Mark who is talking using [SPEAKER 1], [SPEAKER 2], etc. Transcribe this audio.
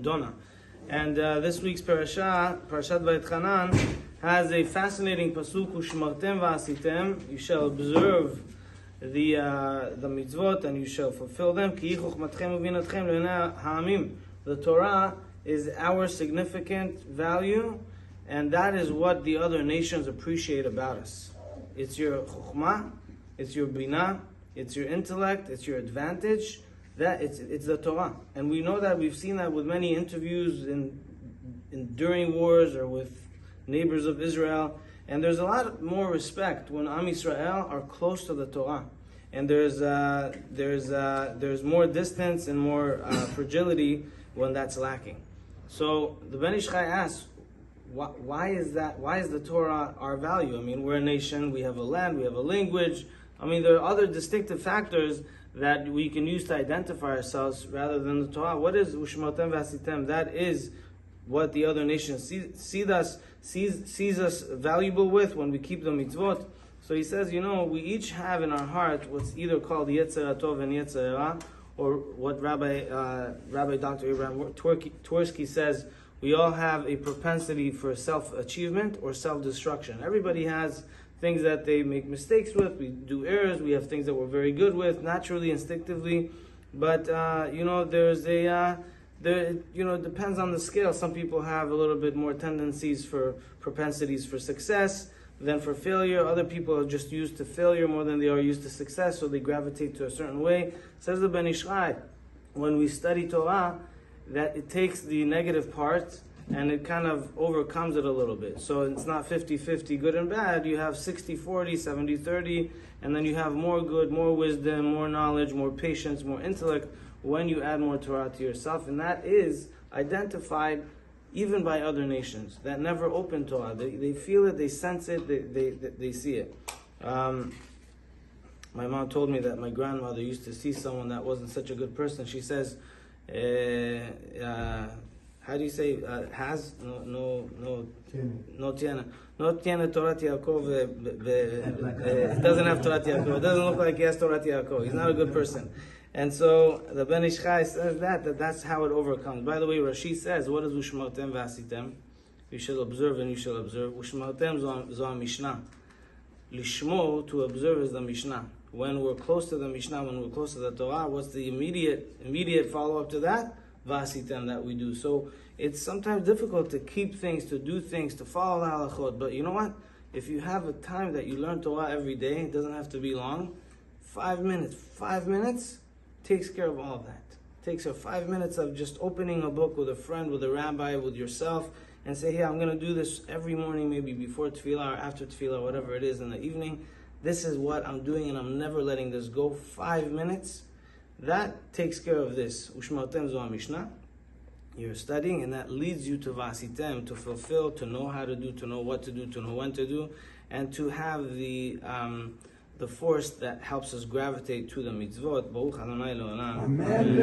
[SPEAKER 1] nidona. And this week's Parashat Vaetchanan, has a fascinating pasuk, Ushmartem v'asitem, you shall observe the mitzvot and you shall fulfill them. Ki chokhmatchem uvinatchem le'nei ha'amim. The Torah is our significant value, and that is what the other nations appreciate about us. It's your chokhmah, it's your binah, it's your intellect, it's your advantage. That it's the Torah, and we know that. We've seen that with many interviews during wars or with neighbors of Israel, and there's a lot more respect when Am Yisrael are close to the Torah, and there's more distance and more fragility when that's lacking. So the Ben Ish Chai asks, why is that? Why is the Torah our value? I mean, we're a nation, we have a land, we have a language. I mean, there are other distinctive factors that we can use to identify ourselves rather than the Torah. What is Ushmartem v'asitem? That is what the other nations sees us valuable with when we keep the mitzvot. So he says, we each have in our heart what's either called Yetzer HaTov and Yetzer Hara, or what Rabbi Dr. Abraham Twersky says, we all have a propensity for self-achievement or self-destruction. Everybody has things that they make mistakes with, we do errors, we have things that we're very good with, naturally, instinctively, but there's it depends on the scale. Some people have a little bit more propensities for success than for failure. Other people are just used to failure more than they are used to success, so they gravitate to a certain way. Says the Ben Ish Chai, when we study Torah, that it takes the negative part and it kind of overcomes it a little bit. So it's not 50-50 good and bad. You have 60-40, 70-30, and then you have more good, more wisdom, more knowledge, more patience, more intellect when you add more Torah to yourself. And that is identified even by other nations that never open Torah. They feel it, they sense it, they see it. My mom told me that my grandmother used to see someone that wasn't such a good person. She says, how do you say has no tiene Torat Yaakov? It doesn't have Torat Yaakov. It doesn't look like he has Torat Yaakov. He's not a good person. And so the Ben Ish Chai says that's how it overcomes. By the way, Rashi says, what is Ushmartem v'asitem? You shall observe and you shall observe. Ushmartem zo Mishnah. Lishmo, to observe, is the Mishnah. When we're close to the Mishnah, when we're close to the Torah, what's the immediate follow-up to that? Vasitem, that we do. So it's sometimes difficult to keep things, to do things, to follow the halachot. But you know what? If you have a time that you learn Torah every day, it doesn't have to be long. 5 minutes takes care of all of that. It takes 5 minutes of just opening a book with a friend, with a rabbi, with yourself, and say, hey, I'm going to do this every morning, maybe before tefillah or after tefillah, whatever it is in the evening. This is what I'm doing, and I'm never letting this go. 5 minutes. That takes care of this. Ushmartem zo Mishnah. You're studying, and that leads you to Vasitem, to fulfill, to know how to do, to know what to do, to know when to do, and to have the force that helps us gravitate to the mitzvot. Baruch Adonai Le'olam. Amen.